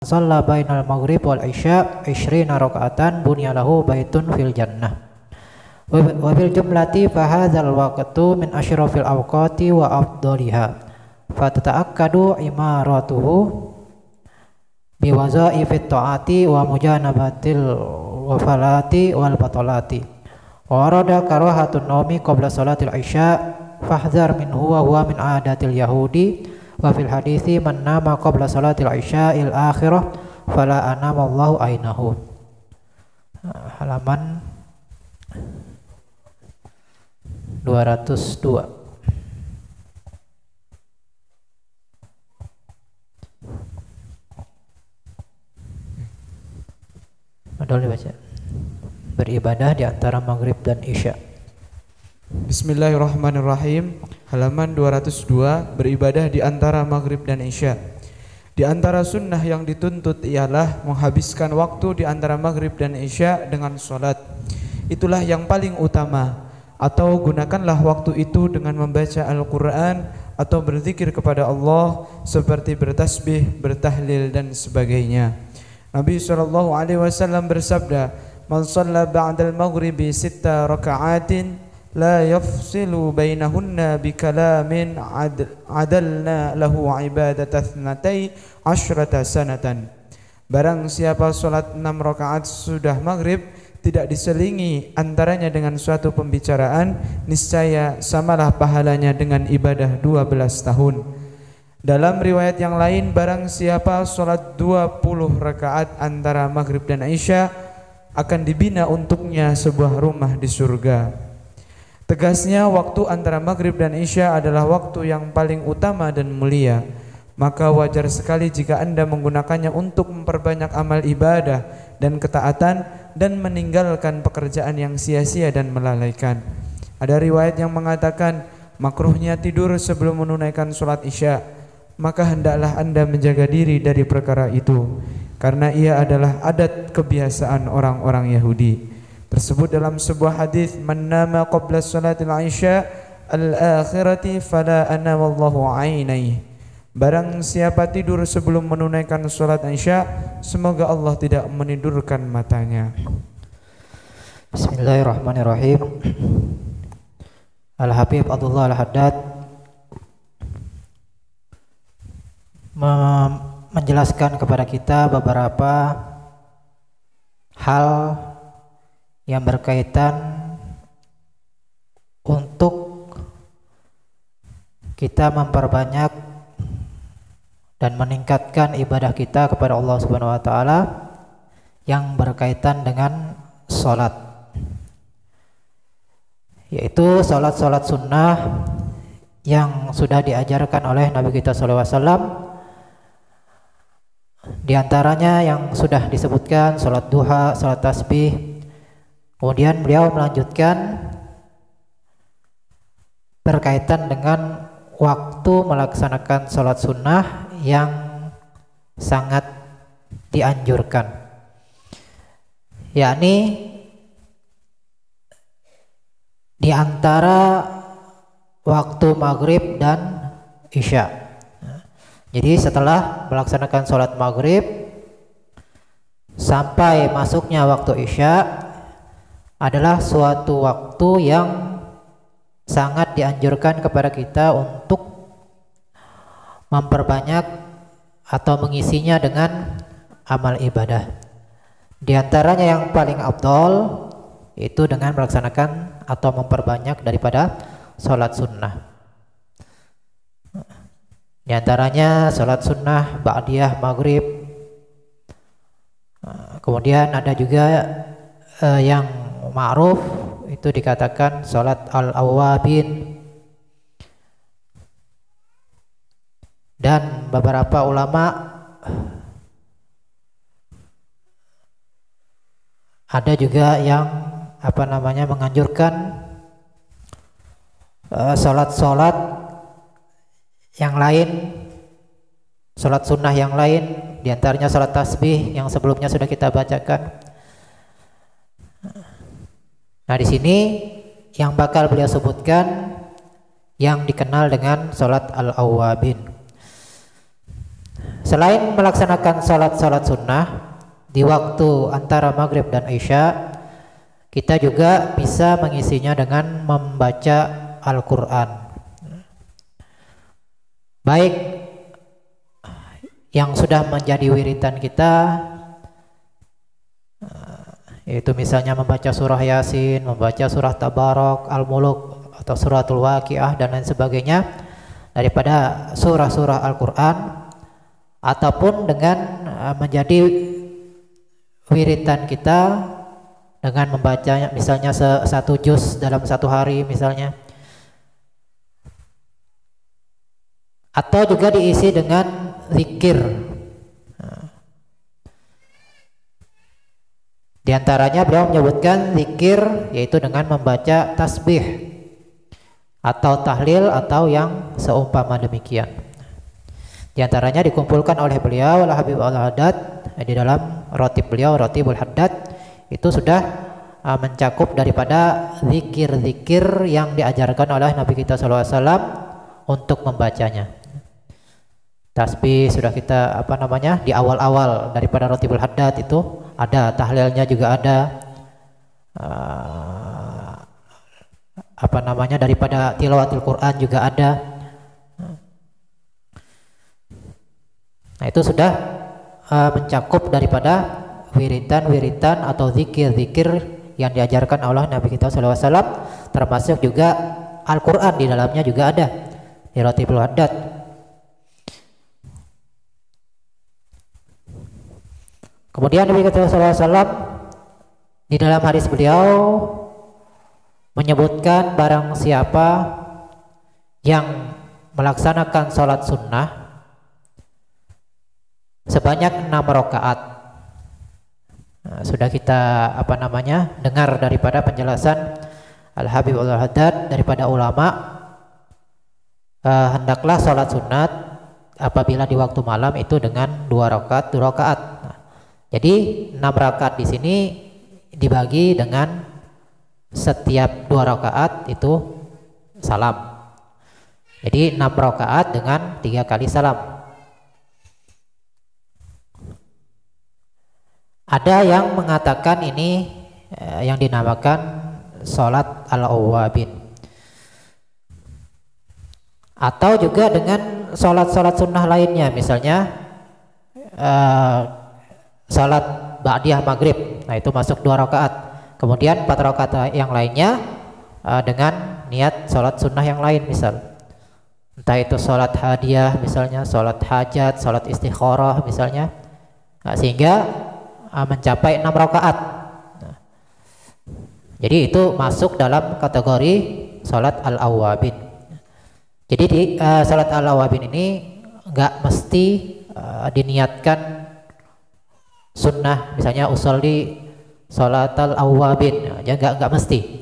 shalla bainal maghrib wal isya 20 rakaatan bunya lahu baitun fil jannah. Wa bil jumlati fa hadzal waqtu min asyrafil awqati wa afdaliha fa tata'akkadu imaratuhu bi wazaifit ta'ati wa mujanabatil wafalati wal batalati. Wa arada karahatun naumi qabla salatil isya fahdhar minhu wa huwa min adatil yahudi wa fil hadithi man nama qabla salatil isya il akhirah fala anama Allahu ainahu. Halaman 202. Adol dibaca. Beribadah di antara maghrib dan isya. Bismillahirrahmanirrahim. Halaman 202. Beribadah di antara maghrib dan isya. Di antara sunnah yang dituntut ialah menghabiskan waktu di antara maghrib dan isya dengan sholat. Itulah yang paling utama. Atau gunakanlah waktu itu dengan membaca Al-Quran atau berzikir kepada Allah seperti bertasbih, bertahlil dan sebagainya. Nabi SAW bersabda, "Man shalla ba'dal maghribi 6 raka'atin la yafsilu bainahunna bikalamin adalna lahu ibadata 12 sanatan." Barang siapa salat 6 rakaat sudah maghrib tidak diselingi antaranya dengan suatu pembicaraan, niscaya samalah pahalanya dengan ibadah 12 tahun. Dalam riwayat yang lain, barang siapa salat 20 rakaat antara maghrib dan isya akan dibina untuknya sebuah rumah di surga. Tegasnya waktu antara maghrib dan isya adalah waktu yang paling utama dan mulia. Maka wajar sekali jika Anda menggunakannya untuk memperbanyak amal ibadah dan ketaatan dan meninggalkan pekerjaan yang sia-sia dan melalaikan. Ada riwayat yang mengatakan makruhnya tidur sebelum menunaikan sholat isya. Maka hendaklah Anda menjaga diri dari perkara itu, karena ia adalah adat kebiasaan orang-orang Yahudi. Tersebut dalam sebuah hadis, "Man nama qabla sholatil isya al-akhirati fala anamallahu ainaihi." Barang siapa tidur sebelum menunaikan sholat isya, semoga Allah tidak menidurkan matanya. Bismillahirrahmanirrahim. Al-Habib Abdullah Al-Haddad menjelaskan kepada kita beberapa hal yang berkaitan untuk kita memperbanyak dan meningkatkan ibadah kita kepada Allah Subhanahu wa taala yang berkaitan dengan salat, yaitu salat-salat sunnah yang sudah diajarkan oleh Nabi kita sallallahu alaihi wasallam. Di antaranya yang sudah disebutkan salat duha, salat tasbih. Kemudian beliau melanjutkan berkaitan dengan waktu melaksanakan salat sunnah yang sangat dianjurkan, yakni di antara waktu maghrib dan isya. Jadi setelah melaksanakan sholat maghrib sampai masuknya waktu isya adalah suatu waktu yang sangat dianjurkan kepada kita untuk memperbanyak atau mengisinya dengan amal ibadah. Di antaranya yang paling afdal itu dengan melaksanakan atau memperbanyak daripada sholat sunnah. Di antaranya sholat sunnah ba'diyah maghrib. Kemudian ada juga yang ma'ruf itu dikatakan sholat al-awwabin. Dan beberapa ulama ada juga yang menganjurkan sholat-sholat yang lain, sholat sunnah yang lain, diantaranya sholat tasbih yang sebelumnya sudah kita bacakan. Nah, di sini yang bakal beliau sebutkan yang dikenal dengan sholat al-awwabin. Selain melaksanakan sholat sunnah di waktu antara maghrib dan isya, kita juga bisa mengisinya dengan membaca Al-Quran. Baik yang sudah menjadi wiridan kita, yaitu misalnya membaca surah Yasin, membaca surah Tabarok, Al-Muluk, atau suratul Waqiah dan lain sebagainya daripada surah-surah Al-Quran, ataupun dengan menjadi wiridan kita dengan membacanya misalnya satu juz dalam satu hari misalnya, atau juga diisi dengan zikir. Di antaranya beliau menyebutkan zikir yaitu dengan membaca tasbih atau tahlil atau yang seumpama demikian. Di antaranya dikumpulkan oleh beliau Al-Habib Al-Haddad di dalam rotib beliau, Rotibul Haddad, itu sudah mencakup daripada zikir-zikir yang diajarkan oleh Nabi kita SAW untuk membacanya. Tasbih sudah kita di awal-awal daripada Rotibul Haddad itu ada, tahlilnya juga ada, daripada tilawatil Quran juga ada. Nah, itu sudah mencakup daripada wiridan atau zikir-zikir yang diajarkan oleh Nabi kita SAW, termasuk juga Al-Quran di dalamnya juga ada di Rotibul Haddad. Kemudian Nabi kita SAW di dalam hadis beliau menyebutkan barang siapa yang melaksanakan sholat sunnah sebanyak 6 rakaat. Nah, sudah kita dengar daripada penjelasan Al-Habib Al-Haddad daripada ulama, hendaklah sholat sunat apabila di waktu malam itu dengan 2 rakaat. Nah, jadi 6 rakaat di sini dibagi dengan setiap 2 rakaat itu salam. Jadi 6 rakaat dengan 3 kali salam. Ada yang mengatakan ini yang dinamakan sholat al-awwabin, atau juga dengan sholat-sholat sunnah lainnya, misalnya sholat ba'diyah maghrib, nah itu masuk 2 rakaat. Kemudian 4 rakaat yang lainnya dengan niat sholat sunnah yang lain, misal entah itu sholat hadiah misalnya, sholat hajat, sholat istikharah misalnya, nah, sehingga mencapai 6 rakaat. Nah, jadi itu masuk dalam kategori sholat al-awwabin. Jadi di sholat al-awwabin ini nggak mesti diniatkan sunnah, misalnya usolli sholat al-awwabin, ya nggak mesti.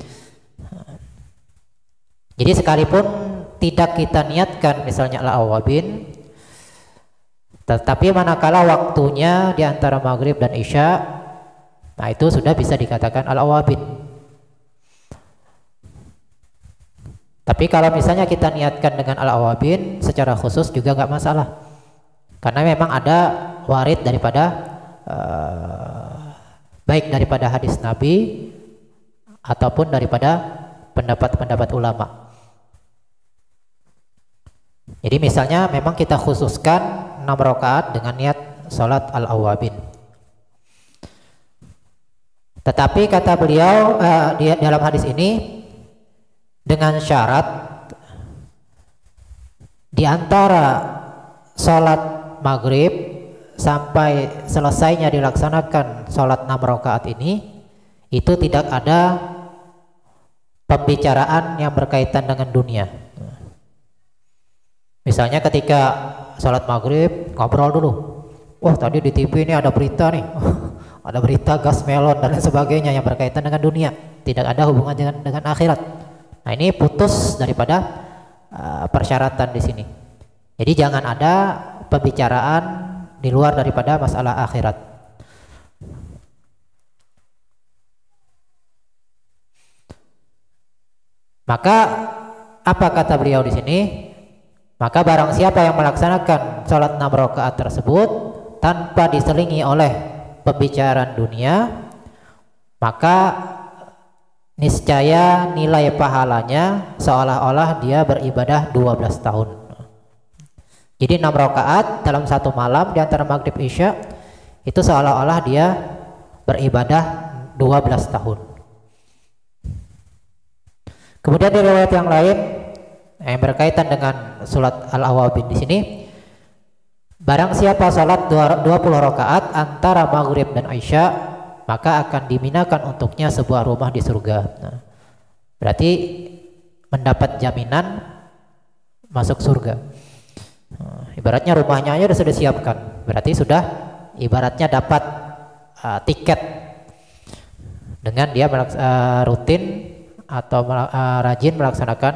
Jadi sekalipun tidak kita niatkan misalnya al-awwabin, tetapi manakala waktunya di antara maghrib dan isya, nah itu sudah bisa dikatakan al-awwabin. Tapi kalau misalnya kita niatkan dengan al-awwabin secara khusus juga nggak masalah, karena memang ada warid daripada baik daripada hadis Nabi ataupun daripada pendapat-pendapat ulama. Jadi misalnya memang kita khususkan 6 rakaat dengan niat sholat al-awwabin. Tetapi kata beliau di dalam hadis ini dengan syarat di antara sholat maghrib sampai selesainya dilaksanakan sholat 6 rakaat ini itu tidak ada pembicaraan yang berkaitan dengan dunia. Misalnya ketika sholat maghrib ngobrol dulu, wah tadi di TV ini ada berita nih, ada berita gas melon dan lain sebagainya yang berkaitan dengan dunia, tidak ada hubungan dengan akhirat. Nah ini putus daripada persyaratan di sini. Jadi jangan ada pembicaraan di luar daripada masalah akhirat. Maka apa kata beliau di sini? Maka barang siapa yang melaksanakan sholat 6 rakaat tersebut tanpa diselingi oleh pembicaraan dunia, maka niscaya nilai pahalanya seolah-olah dia beribadah 12 tahun. Jadi 6 rakaat dalam satu malam di antara maghrib isya itu seolah-olah dia beribadah 12 tahun. Kemudian di riwayat yang lain yang berkaitan dengan salat al-awabin di sini, barang siapa salat 20 rakaat antara maghrib dan isya, maka akan diminakan untuknya sebuah rumah di surga. Nah, berarti mendapat jaminan masuk surga. Nah, ibaratnya rumahnya aja sudah disiapkan, berarti sudah ibaratnya dapat tiket dengan dia rutin atau rajin melaksanakan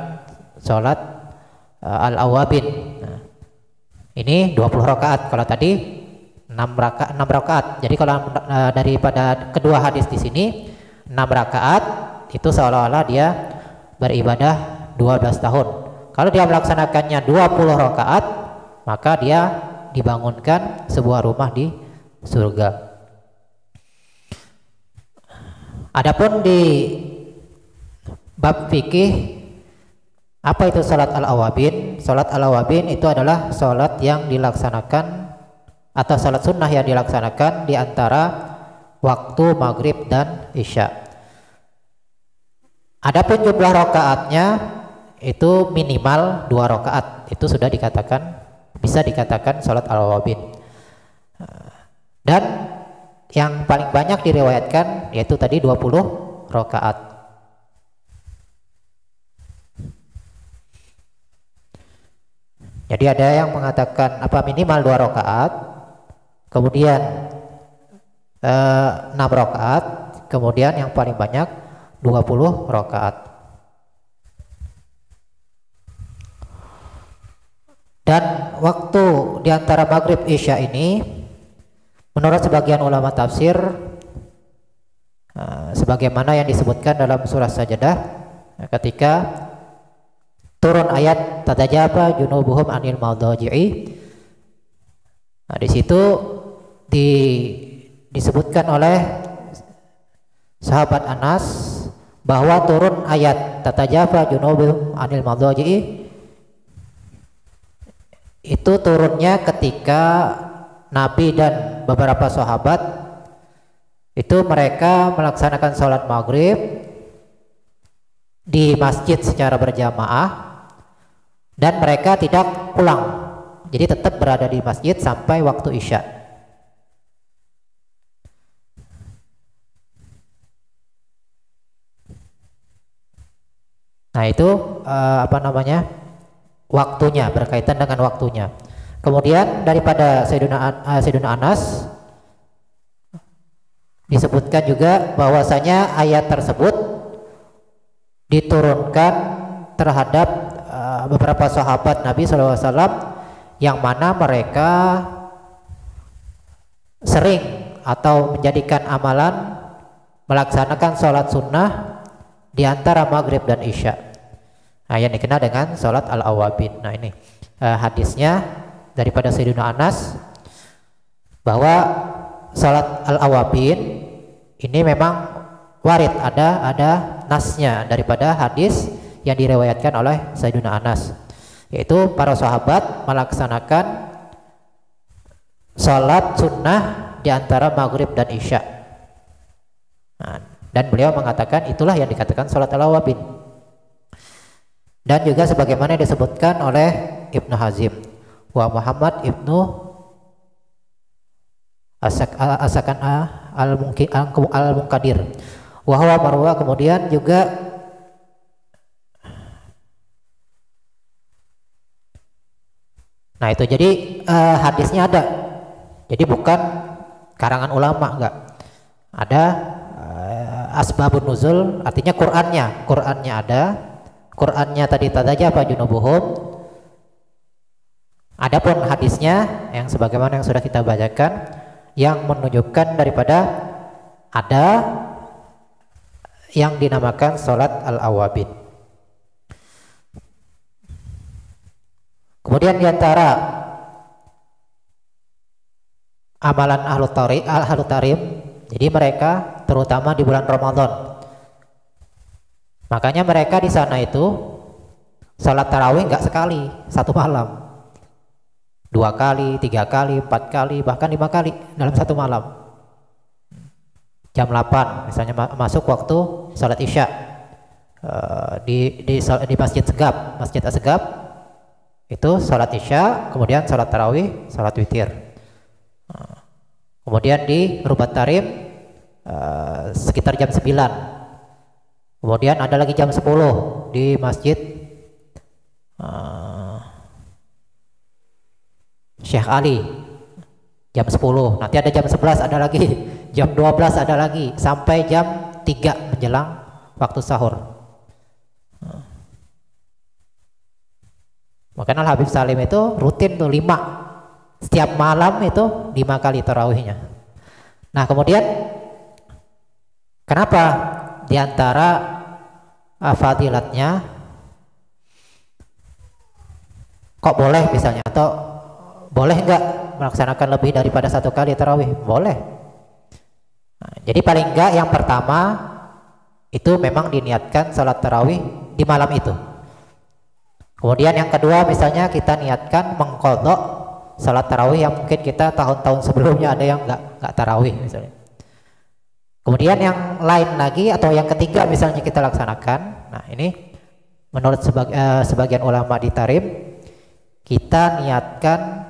sholat al-awabin. Nah, ini 20 rakaat. Kalau tadi 6 rakaat. Jadi kalau daripada kedua hadis di sini 6 rakaat itu seolah-olah dia beribadah 12 tahun. Kalau dia melaksanakannya 20 rakaat, maka dia dibangunkan sebuah rumah di surga. Adapun di bab fikih, apa itu salat al-awabin? Salat al-awabin itu adalah salat yang dilaksanakan atau salat sunnah yang dilaksanakan di antara waktu maghrib dan isya. Adapun jumlah rakaatnya itu minimal 2 rakaat. Itu sudah bisa dikatakan salat al-awabin. Dan yang paling banyak diriwayatkan yaitu tadi 20 rakaat. Jadi ada yang mengatakan minimal 2 rakaat, kemudian 6 rakaat, kemudian yang paling banyak 20 rakaat. Dan waktu di antara maghrib isya ini menurut sebagian ulama tafsir sebagaimana yang disebutkan dalam surah Sajadah ketika turun ayat tatajafa junubuhum anil madaji'i. Nah, di situ disebutkan oleh sahabat Anas bahwa turun ayat tatajafa junubuhum anil madaji'i itu turunnya ketika Nabi dan beberapa sahabat itu mereka melaksanakan sholat maghrib di masjid secara berjamaah dan mereka tidak pulang, jadi tetap berada di masjid sampai waktu isya. Nah itu waktunya, berkaitan dengan waktunya. Kemudian daripada Sayyiduna Anas disebutkan juga bahwasanya ayat tersebut diturunkan terhadap beberapa sahabat Nabi SAW yang mana mereka sering atau menjadikan amalan melaksanakan sholat sunnah di antara maghrib dan isya. Nah, yang dikenal dengan sholat al-awabin. Nah ini hadisnya daripada Sayyidina Anas bahwa sholat al-awabin ini memang warid, ada nasnya daripada hadis yang diriwayatkan oleh Sayyidina Anas, yaitu para sahabat melaksanakan sholat sunnah di antara maghrib dan isya. Nah, dan beliau mengatakan itulah yang dikatakan sholat al-awabin. Dan juga sebagaimana disebutkan oleh Ibnu Hazim wa Muhammad Ibnu Asakan al-Munkadir wa huwa marwa. Kemudian juga nah itu jadi hadisnya ada, jadi bukan karangan ulama, enggak ada asbabun nuzul, artinya Qur'annya ada. Qur'annya tadi tatajafa junubuhum. Adapun hadisnya yang sebagaimana yang sudah kita bacakan yang menunjukkan daripada ada yang dinamakan sholat al-awabin. Kemudian diantara amalan ahlu tarim, jadi mereka terutama di bulan Ramadan, makanya mereka di sana itu salat tarawih nggak sekali satu malam, 2 kali, 3 kali, 4 kali, bahkan 5 kali dalam satu malam. Jam 8 misalnya masuk waktu salat isya di Masjid Segap, Masjid Asgab itu salat isya, kemudian salat tarawih, salat witir. Kemudian di Rubat Tarim sekitar jam 9. Kemudian ada lagi jam 10 di Masjid Syekh Ali jam 10. Nanti ada jam 11 ada lagi, jam 12 ada lagi, sampai jam 3 menjelang waktu sahur. Makanya Al Habib Salim itu rutin tuh 5, setiap malam itu 5 kali tarawihnya. Nah kemudian kenapa diantara fadilatnya kok boleh misalnya, atau boleh enggak melaksanakan lebih daripada 1 kali tarawih? Boleh. Nah, jadi paling enggak yang pertama itu memang diniatkan salat tarawih di malam itu. Kemudian yang kedua misalnya kita niatkan mengqadha salat tarawih yang mungkin kita tahun-tahun sebelumnya ada yang enggak tarawih misalnya. Kemudian yang lain lagi atau yang ketiga misalnya kita laksanakan. Nah ini menurut sebagian ulama di tarim, kita niatkan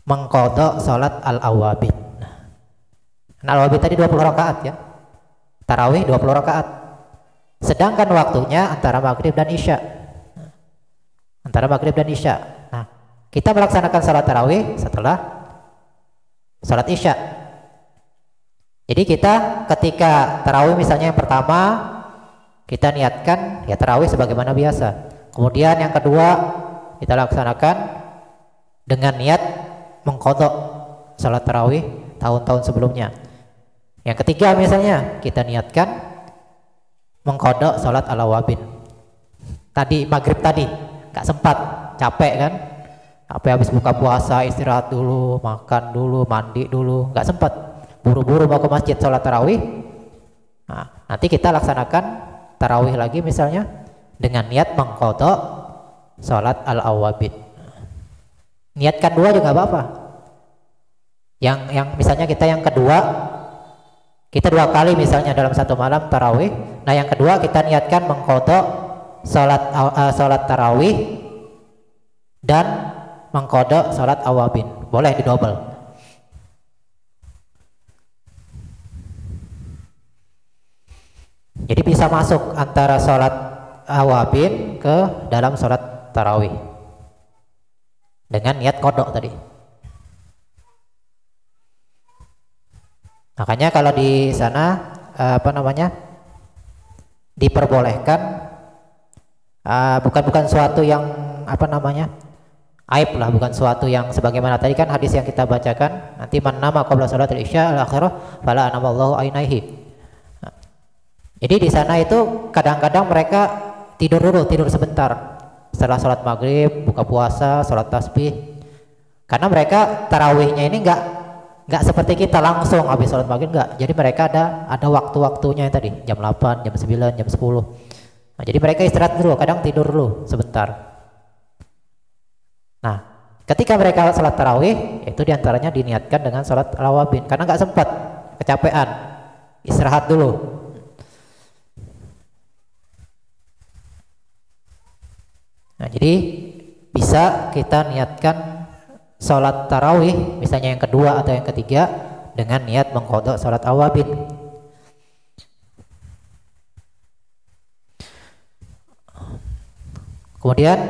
mengqadha salat al-awabin. Nah, al-awabin tadi 20 rakaat ya. Tarawih 20 rakaat. Sedangkan waktunya antara maghrib dan isya. Antara maghrib dan isya. Nah, kita melaksanakan salat tarawih setelah salat isya. Jadi kita ketika tarawih misalnya yang pertama kita niatkan ya tarawih sebagaimana biasa. Kemudian yang kedua kita laksanakan dengan niat mengqadha salat tarawih tahun-tahun sebelumnya. Yang ketiga misalnya kita niatkan mengqadha salat al-awabin. Tadi maghrib tadi nggak sempat, capek kan? Habis buka puasa istirahat dulu, makan dulu, mandi dulu, nggak sempat. Buru-buru mau ke masjid salat tarawih. Nah, nanti kita laksanakan tarawih lagi misalnya dengan niat mengqadha salat al-awabin. Niatkan 2 juga nggak apa-apa. Yang misalnya kita yang kedua, kita 2 kali misalnya dalam satu malam tarawih. Nah yang kedua kita niatkan mengqadha salat tarawih dan mengqadha salat awabin. Boleh didobel. Jadi bisa masuk antara salat awabin ke dalam salat tarawih dengan niat qadha tadi. Makanya kalau di sana diperbolehkan, bukan suatu yang aib lah, bukan suatu yang sebagaimana tadi kan hadis yang kita bacakan, nanti man nama qabla salatil isya al-akhirah fala anamallahu ainaihi. Jadi di sana itu kadang-kadang mereka tidur dulu, tidur sebentar setelah sholat maghrib, buka puasa, sholat tasbih, karena mereka tarawihnya ini nggak seperti kita langsung habis sholat maghrib, nggak. Jadi mereka ada waktu-waktunya yang tadi jam 8, jam 9, jam 10. Nah, jadi mereka istirahat dulu, kadang tidur dulu sebentar. Nah, ketika mereka sholat tarawih itu diantaranya diniatkan dengan sholat al-awabin karena nggak sempat, kecapean, istirahat dulu. Nah, jadi bisa kita niatkan sholat tarawih misalnya yang kedua atau yang ketiga dengan niat mengqadha sholat awabin. Kemudian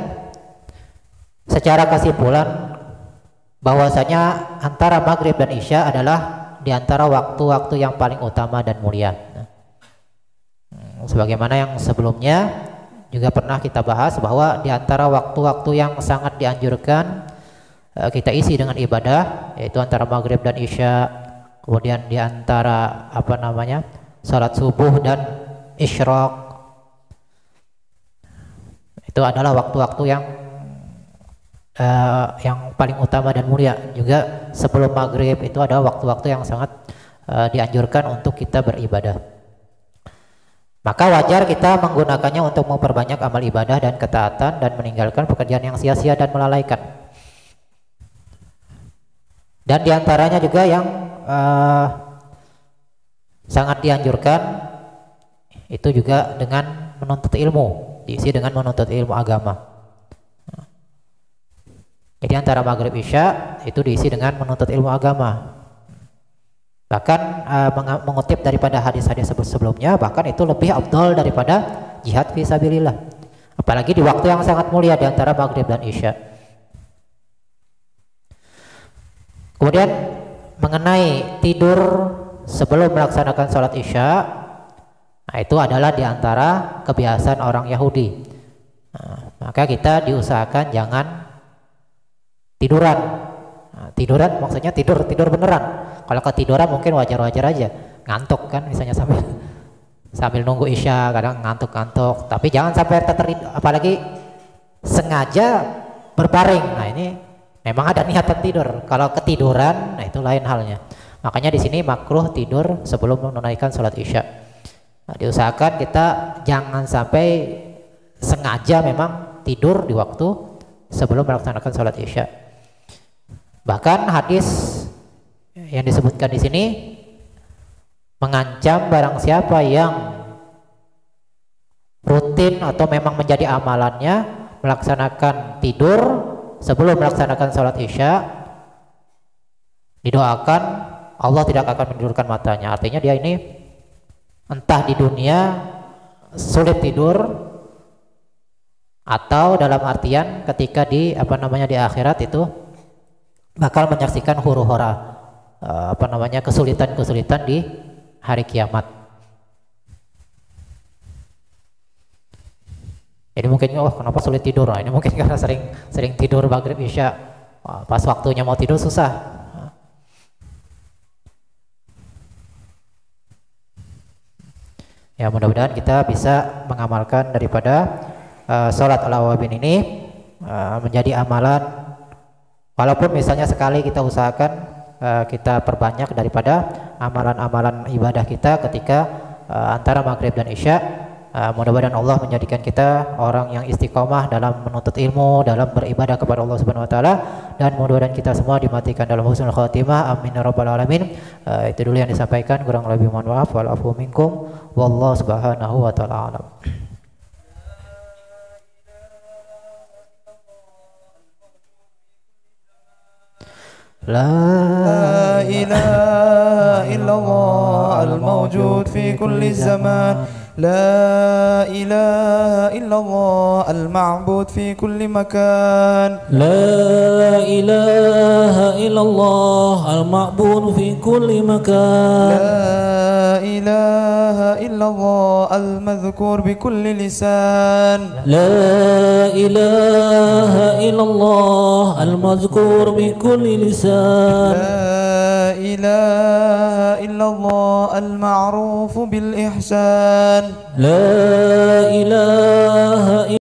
secara kesimpulan bahwasanya antara maghrib dan isya adalah di antara waktu-waktu yang paling utama dan mulia. Sebagaimana yang sebelumnya juga pernah kita bahas bahwa di antara waktu-waktu yang sangat dianjurkan kita isi dengan ibadah yaitu antara maghrib dan isya, kemudian di antara salat subuh dan isyraq, itu adalah waktu-waktu yang yang paling utama dan mulia. Juga sebelum maghrib itu ada waktu-waktu yang sangat dianjurkan untuk kita beribadah. Maka wajar kita menggunakannya untuk memperbanyak amal ibadah dan ketaatan dan meninggalkan pekerjaan yang sia-sia dan melalaikan. Dan diantaranya juga yang sangat dianjurkan itu juga dengan menuntut ilmu, diisi dengan menuntut ilmu agama. Jadi antara maghrib isya itu diisi dengan menuntut ilmu agama. Bahkan mengutip daripada hadis-hadis sebelumnya, bahkan itu lebih afdal daripada jihad fisabilillah. Apalagi di waktu yang sangat mulia di antara maghrib dan isya. Kemudian mengenai tidur sebelum melaksanakan sholat isya, nah itu adalah di antara kebiasaan orang Yahudi. Maka kita diusahakan jangan tiduran. Tiduran maksudnya tidur beneran. Kalau ketiduran mungkin wajar-wajar aja, ngantuk kan misalnya sambil nunggu isya kadang ngantuk-ngantuk. Tapi jangan sampai apalagi sengaja berbaring. Nah ini memang ada niatan tidur. Kalau ketiduran, nah itu lain halnya. Makanya di sini makruh tidur sebelum menunaikan sholat isya. Nah, diusahakan kita jangan sampai sengaja memang tidur di waktu sebelum melaksanakan sholat isya. Bahkan hadis yang disebutkan di sini mengancam barang siapa yang rutin atau memang menjadi amalannya melaksanakan tidur sebelum melaksanakan sholat isya, didoakan Allah tidak akan menidurkan matanya. Artinya dia ini entah di dunia sulit tidur atau dalam artian ketika di di akhirat itu bakal menyaksikan huru-hara kesulitan-kesulitan di hari kiamat. Jadi mungkin kenapa sulit tidur? Nah, ini mungkin karena sering tidur maghrib isya. Pas waktunya mau tidur susah. Ya mudah-mudahan kita bisa mengamalkan daripada sholat al-awabin ini menjadi amalan. Walaupun misalnya sekali kita usahakan kita perbanyak daripada amalan-amalan ibadah kita ketika antara maghrib dan isya. Mudah-mudahan Allah menjadikan kita orang yang istiqomah dalam menuntut ilmu, dalam beribadah kepada Allah Subhanahu wa taala, dan mudah-mudahan kita semua dimatikan dalam husnul khatimah. Amin ya rabbal alamin. Itu dulu yang disampaikan, kurang lebih mohon maaf. Wal afu minkum wallahu subhanahu wa taala alam. لا إله إلا الله الموجود في كل زمان لا إله إلا الله المعبود في كل مكان لا إله إلا الله المعبود في كل مكان لا إله إلا الله المذكور بكل لسان لا إله إلا الله المذكور بكل لسان لا إله إلا الله المعروف بالإحسان لا إله